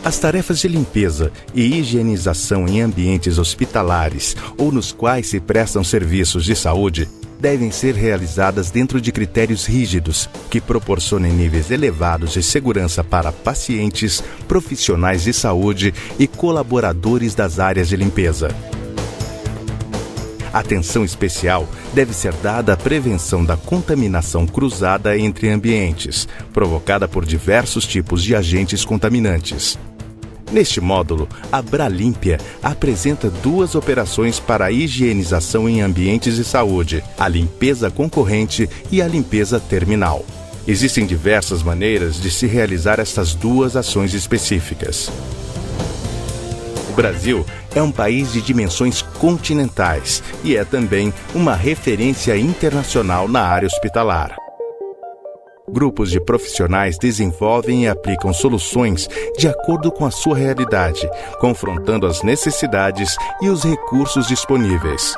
As tarefas de limpeza e higienização em ambientes hospitalares ou nos quais se prestam serviços de saúde devem ser realizadas dentro de critérios rígidos que proporcionem níveis elevados de segurança para pacientes, profissionais de saúde e colaboradores das áreas de limpeza. Atenção especial deve ser dada à prevenção da contaminação cruzada entre ambientes, provocada por diversos tipos de agentes contaminantes. Neste módulo, a Bralimpia apresenta duas operações para a higienização em ambientes de saúde, a limpeza concorrente e a limpeza terminal. Existem diversas maneiras de se realizar estas duas ações específicas. O Brasil é um país de dimensões continentais e é também uma referência internacional na área hospitalar. Grupos de profissionais desenvolvem e aplicam soluções de acordo com a sua realidade, confrontando as necessidades e os recursos disponíveis.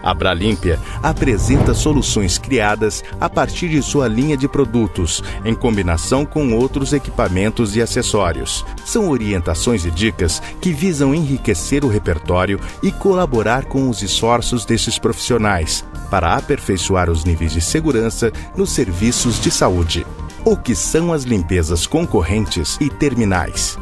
A Bralimpia apresenta soluções criadas a partir de sua linha de produtos, em combinação com outros equipamentos e acessórios. São orientações e dicas que visam enriquecer o repertório e colaborar com os esforços desses profissionais para aperfeiçoar os níveis de segurança nos serviços de saúde. O que são as limpezas concorrentes e terminais?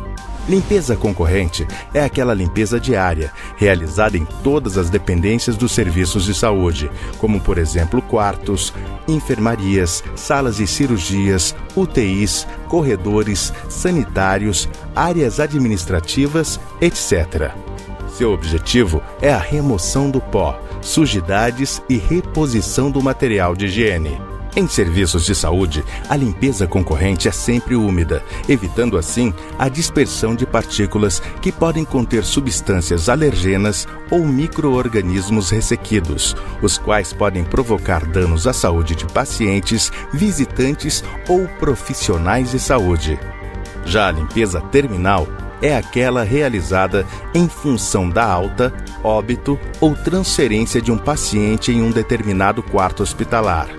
Limpeza concorrente é aquela limpeza diária, realizada em todas as dependências dos serviços de saúde, como, por exemplo, quartos, enfermarias, salas de cirurgias, UTIs, corredores, sanitários, áreas administrativas, etc. Seu objetivo é a remoção do pó, sujidades e reposição do material de higiene. Em serviços de saúde, a limpeza concorrente é sempre úmida, evitando assim a dispersão de partículas que podem conter substâncias alergenas ou micro-organismos ressequidos, os quais podem provocar danos à saúde de pacientes, visitantes ou profissionais de saúde. Já a limpeza terminal é aquela realizada em função da alta, óbito ou transferência de um paciente em um determinado quarto hospitalar.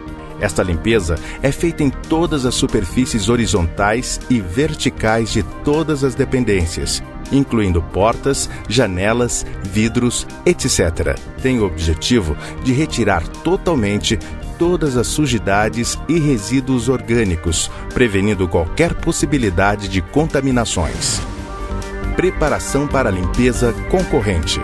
Esta limpeza é feita em todas as superfícies horizontais e verticais de todas as dependências, incluindo portas, janelas, vidros, etc. Tem o objetivo de retirar totalmente todas as sujidades e resíduos orgânicos, prevenindo qualquer possibilidade de contaminações. Preparação para a limpeza concorrente.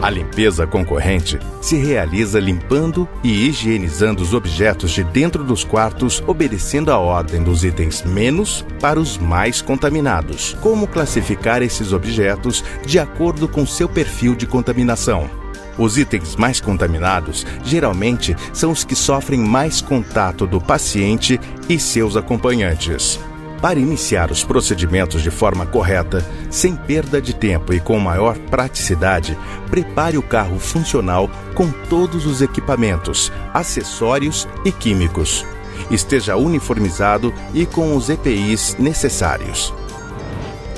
A limpeza concorrente se realiza limpando e higienizando os objetos de dentro dos quartos, obedecendo a ordem dos itens menos para os mais contaminados. Como classificar esses objetos de acordo com seu perfil de contaminação? Os itens mais contaminados geralmente são os que sofrem mais contato do paciente e seus acompanhantes. Para iniciar os procedimentos de forma correta, sem perda de tempo e com maior praticidade, prepare o carro funcional com todos os equipamentos, acessórios e químicos. Esteja uniformizado e com os EPIs necessários.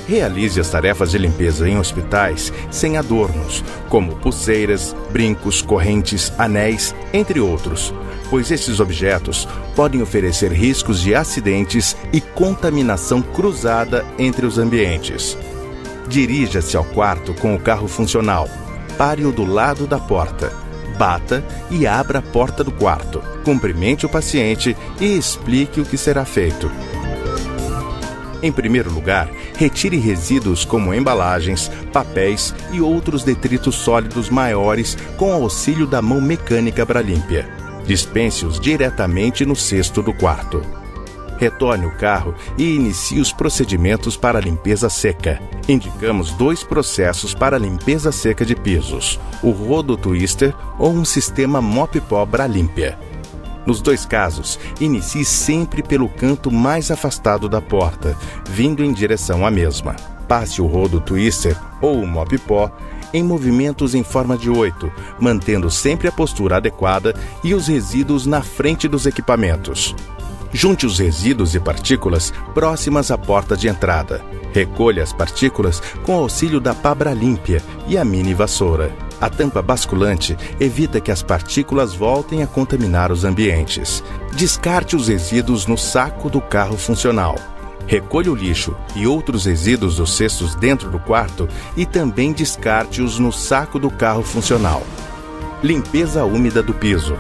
Realize as tarefas de limpeza em hospitais sem adornos, como pulseiras, brincos, correntes, anéis, entre outros, pois esses objetos podem oferecer riscos de acidentes e contaminação cruzada entre os ambientes. Dirija-se ao quarto com o carro funcional. Pare-o do lado da porta. Bata e abra a porta do quarto. Cumprimente o paciente e explique o que será feito. Em primeiro lugar, retire resíduos como embalagens, papéis e outros detritos sólidos maiores com auxílio da mão mecânica Bralimpia. Dispense-os diretamente no cesto do quarto. Retorne o carro e inicie os procedimentos para a limpeza seca. Indicamos 2 processos para a limpeza seca de pisos: o rodo twister ou um sistema mop-pó Bralimpia. Nos 2 casos, inicie sempre pelo canto mais afastado da porta, vindo em direção à mesma. Passe o rodo twister ou o mop-pó em movimentos em forma de 8, mantendo sempre a postura adequada e os resíduos na frente dos equipamentos. Junte os resíduos e partículas próximas à porta de entrada. Recolha as partículas com auxílio da pá Bralimpia e a mini vassoura. A tampa basculante evita que as partículas voltem a contaminar os ambientes. Descarte os resíduos no saco do carro funcional. Recolha o lixo e outros resíduos dos cestos dentro do quarto e também descarte-os no saco do carro funcional. Limpeza úmida do piso.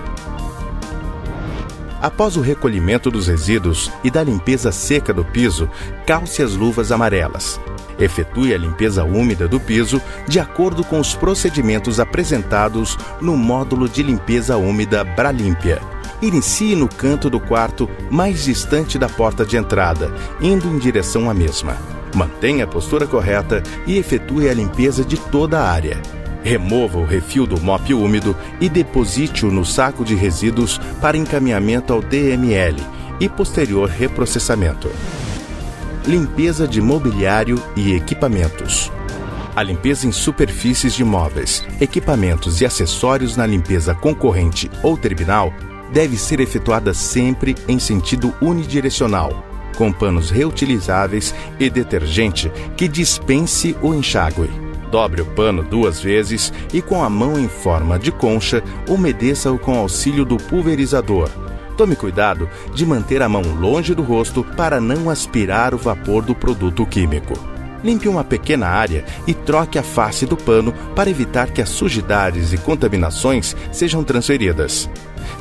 Após o recolhimento dos resíduos e da limpeza seca do piso, calce as luvas amarelas. Efetue a limpeza úmida do piso de acordo com os procedimentos apresentados no módulo de limpeza úmida Bralimpia. Inicie no canto do quarto mais distante da porta de entrada, indo em direção à mesma. Mantenha a postura correta e efetue a limpeza de toda a área. Remova o refil do mop úmido e deposite-o no saco de resíduos para encaminhamento ao DML e posterior reprocessamento. Limpeza de mobiliário e equipamentos. A limpeza em superfícies de móveis, equipamentos e acessórios na limpeza concorrente ou terminal deve ser efetuada sempre em sentido unidirecional, com panos reutilizáveis e detergente que dispense o enxágue. Dobre o pano 2 vezes e com a mão em forma de concha, umedeça-o com auxílio do pulverizador. Tome cuidado de manter a mão longe do rosto para não aspirar o vapor do produto químico. Limpe uma pequena área e troque a face do pano para evitar que as sujidades e contaminações sejam transferidas.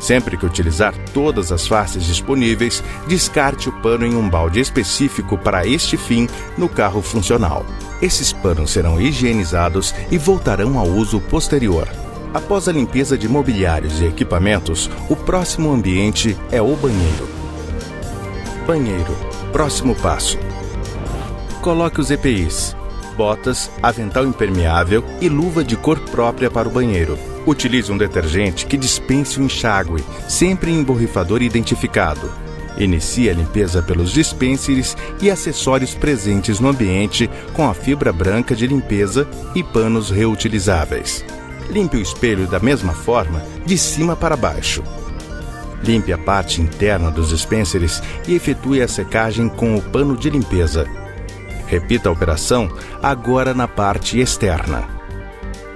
Sempre que utilizar todas as faces disponíveis, descarte o pano em um balde específico para este fim no carro funcional. Esses panos serão higienizados e voltarão ao uso posterior. Após a limpeza de mobiliários e equipamentos, o próximo ambiente é o banheiro. Banheiro. Próximo passo. Coloque os EPIs, botas, avental impermeável e luva de cor própria para o banheiro. Utilize um detergente que dispense o enxágue, sempre em borrifador identificado. Inicie a limpeza pelos dispensers e acessórios presentes no ambiente com a fibra branca de limpeza e panos reutilizáveis. Limpe o espelho da mesma forma, de cima para baixo. Limpe a parte interna dos dispensers e efetue a secagem com o pano de limpeza. Repita a operação agora na parte externa.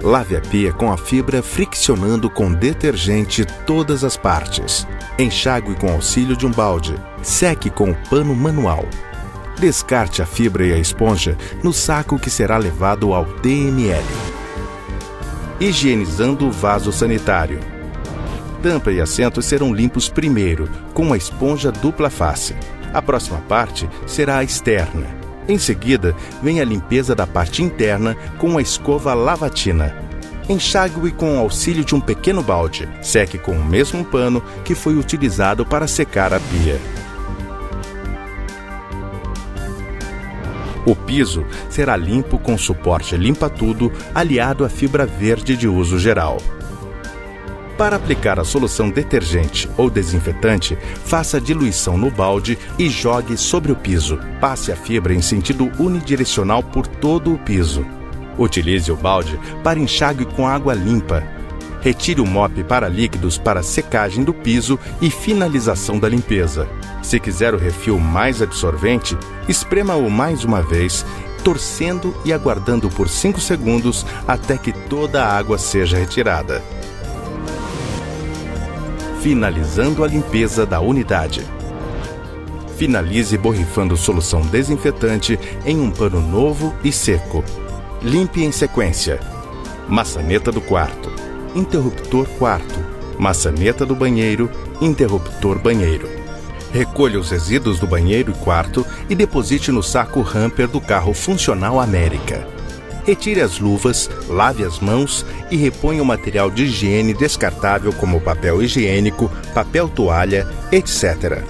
Lave a pia com a fibra friccionando com detergente todas as partes. Enxague com auxílio de um balde. Seque com o pano manual. Descarte a fibra e a esponja no saco que será levado ao DML. Higienizando o vaso sanitário. Tampa e assentos serão limpos primeiro, com uma esponja dupla face. A próxima parte será a externa. Em seguida, vem a limpeza da parte interna com a escova lavatina. Enxague-o com o auxílio de um pequeno balde. Seque com o mesmo pano que foi utilizado para secar a pia. O piso será limpo com suporte limpa-tudo aliado à fibra verde de uso geral. Para aplicar a solução detergente ou desinfetante, faça a diluição no balde e jogue sobre o piso. Passe a fibra em sentido unidirecional por todo o piso. Utilize o balde para enxágue com água limpa. Retire o mop para líquidos para secagem do piso e finalização da limpeza. Se quiser o refil mais absorvente, esprema-o mais uma vez, torcendo e aguardando por 5 segundos até que toda a água seja retirada. Finalizando a limpeza da unidade. Finalize borrifando solução desinfetante em um pano novo e seco. Limpe em sequência. Maçaneta do quarto, interruptor quarto, maçaneta do banheiro, interruptor banheiro. Recolha os resíduos do banheiro e quarto e deposite no saco hamper do carro funcional América. Retire as luvas, lave as mãos e reponha o material de higiene descartável como papel higiênico, papel toalha, etc.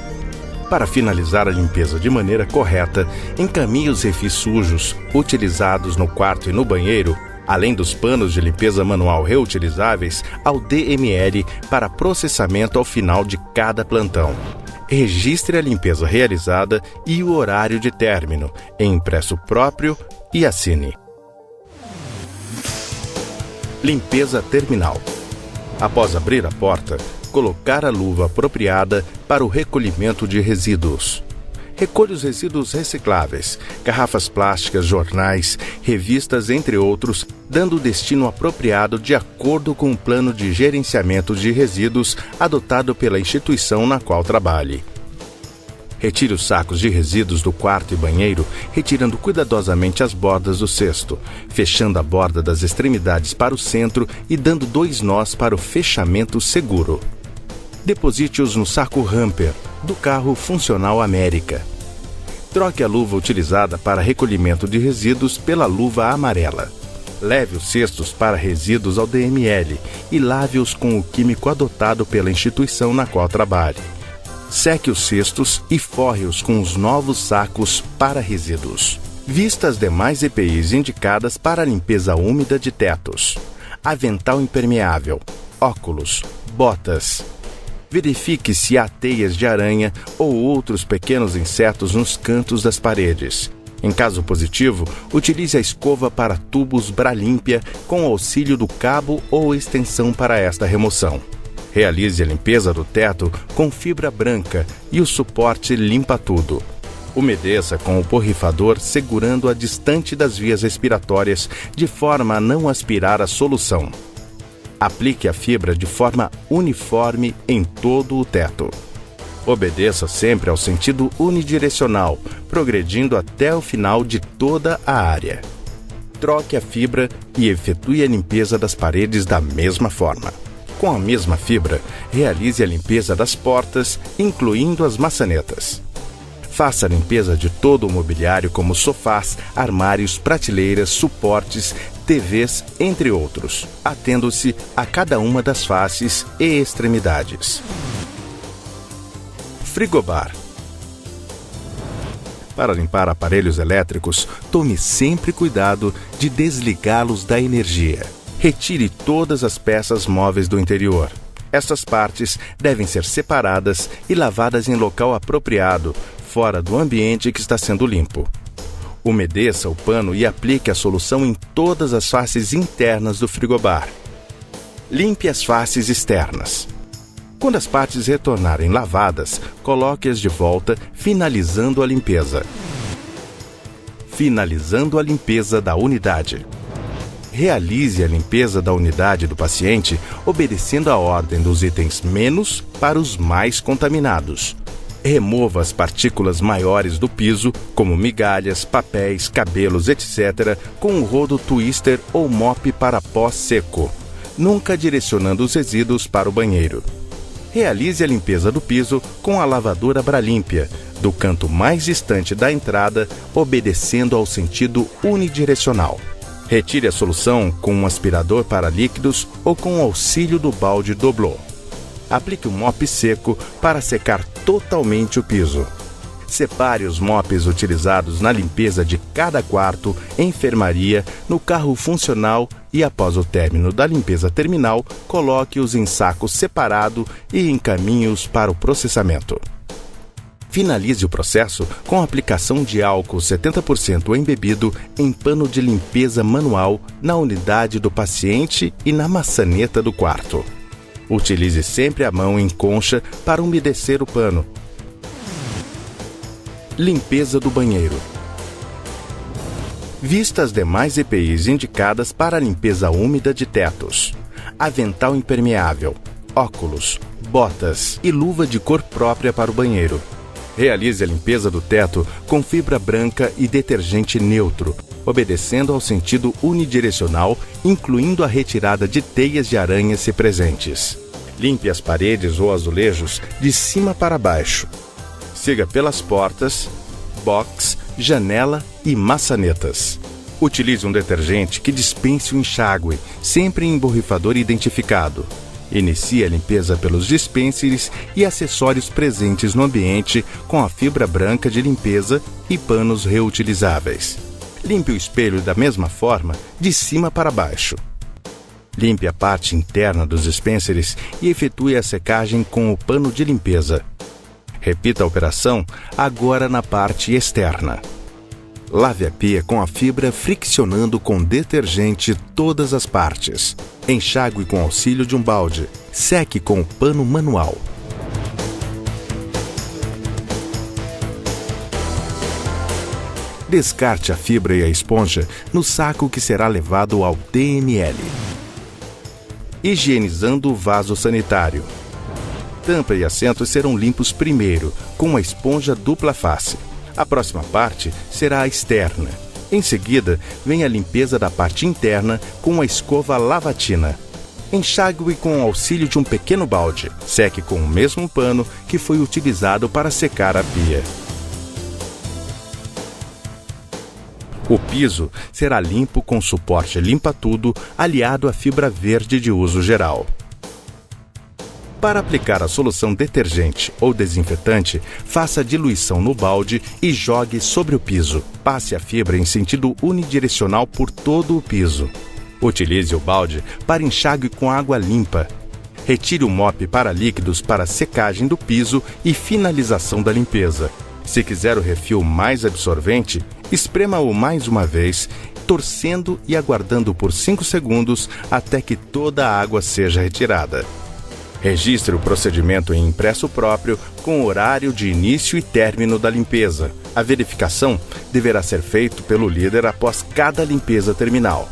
Para finalizar a limpeza de maneira correta, encaminhe os refis sujos, utilizados no quarto e no banheiro, além dos panos de limpeza manual reutilizáveis, ao DML para processamento ao final de cada plantão. Registre a limpeza realizada e o horário de término, em impresso próprio, e assine. Limpeza terminal. Após abrir a porta, colocar a luva apropriada para o recolhimento de resíduos. Recolha os resíduos recicláveis, garrafas plásticas, jornais, revistas, entre outros, dando o destino apropriado de acordo com o plano de gerenciamento de resíduos adotado pela instituição na qual trabalhe. Retire os sacos de resíduos do quarto e banheiro, retirando cuidadosamente as bordas do cesto, fechando a borda das extremidades para o centro e dando 2 nós para o fechamento seguro. Deposite-os no saco Hamper do carro funcional América. Troque a luva utilizada para recolhimento de resíduos pela luva amarela. Leve os cestos para resíduos ao DML e lave-os com o químico adotado pela instituição na qual trabalhe. Seque os cestos e forre-os com os novos sacos para resíduos. Vista as demais EPIs indicadas para a limpeza úmida de tetos: avental impermeável, óculos, botas. Verifique se há teias de aranha ou outros pequenos insetos nos cantos das paredes. Em caso positivo, utilize a escova para tubos Bralimpia com auxílio do cabo ou extensão para esta remoção. Realize a limpeza do teto com fibra branca e o suporte limpa tudo. Umedeça com o borrifador segurando-a distante das vias respiratórias de forma a não aspirar a solução. Aplique a fibra de forma uniforme em todo o teto. Obedeça sempre ao sentido unidirecional, progredindo até o final de toda a área. Troque a fibra e efetue a limpeza das paredes da mesma forma. Com a mesma fibra, realize a limpeza das portas, incluindo as maçanetas. Faça a limpeza de todo o mobiliário como sofás, armários, prateleiras, suportes, TVs, entre outros, atendo-se a cada uma das faces e extremidades. Frigobar. Para limpar aparelhos elétricos, tome sempre cuidado de desligá-los da energia. Retire todas as peças móveis do interior. Estas partes devem ser separadas e lavadas em local apropriado, fora do ambiente que está sendo limpo. Umedeça o pano e aplique a solução em todas as faces internas do frigobar. Limpe as faces externas. Quando as partes retornarem lavadas, coloque-as de volta, finalizando a limpeza. Finalizando a limpeza da unidade. Realize a limpeza da unidade do paciente, obedecendo a ordem dos itens menos para os mais contaminados. Remova as partículas maiores do piso, como migalhas, papéis, cabelos, etc., com um rodo twister ou mop para pó seco, nunca direcionando os resíduos para o banheiro. Realize a limpeza do piso com a lavadora Bralimpia, do canto mais distante da entrada, obedecendo ao sentido unidirecional. Retire a solução com um aspirador para líquidos ou com o auxílio do balde doblô. Aplique um mop seco para secar totalmente o piso. Separe os mops utilizados na limpeza de cada quarto, enfermaria, no carro funcional e, após o término da limpeza terminal, coloque-os em saco separado e encaminhe-os para o processamento. Finalize o processo com a aplicação de álcool 70% embebido em pano de limpeza manual na unidade do paciente e na maçaneta do quarto. Utilize sempre a mão em concha para umedecer o pano. Limpeza do banheiro. Vista as demais EPIs indicadas para a limpeza úmida de tetos: avental impermeável, óculos, botas e luva de cor própria para o banheiro. Realize a limpeza do teto com fibra branca e detergente neutro, obedecendo ao sentido unidirecional, incluindo a retirada de teias de aranha se presentes. Limpe as paredes ou azulejos de cima para baixo. Siga pelas portas, box, janela e maçanetas. Utilize um detergente que dispense o enxágue, sempre em borrifador identificado. Inicie a limpeza pelos dispensers e acessórios presentes no ambiente com a fibra branca de limpeza e panos reutilizáveis. Limpe o espelho da mesma forma, de cima para baixo. Limpe a parte interna dos dispensers e efetue a secagem com o pano de limpeza. Repita a operação agora na parte externa. Lave a pia com a fibra friccionando com detergente todas as partes. Enxague com auxílio de um balde. Seque com o pano manual. Descarte a fibra e a esponja no saco que será levado ao DML. Higienizando o vaso sanitário. tampa e assentos serão limpos primeiro, com uma esponja dupla face. A próxima parte será a externa. Em seguida, vem a limpeza da parte interna com a escova lavatina. Enxague-o com o auxílio de um pequeno balde. Seque com o mesmo pano que foi utilizado para secar a pia. O piso será limpo com suporte limpa-tudo aliado à fibra verde de uso geral. Para aplicar a solução detergente ou desinfetante, faça a diluição no balde e jogue sobre o piso. Passe a fibra em sentido unidirecional por todo o piso. Utilize o balde para enxágue com água limpa. Retire o mop para líquidos para secagem do piso e finalização da limpeza. Se quiser o refil mais absorvente, esprema-o mais uma vez, torcendo e aguardando por 5 segundos até que toda a água seja retirada. Registre o procedimento em impresso próprio com horário de início e término da limpeza. A verificação deverá ser feita pelo líder após cada limpeza terminal.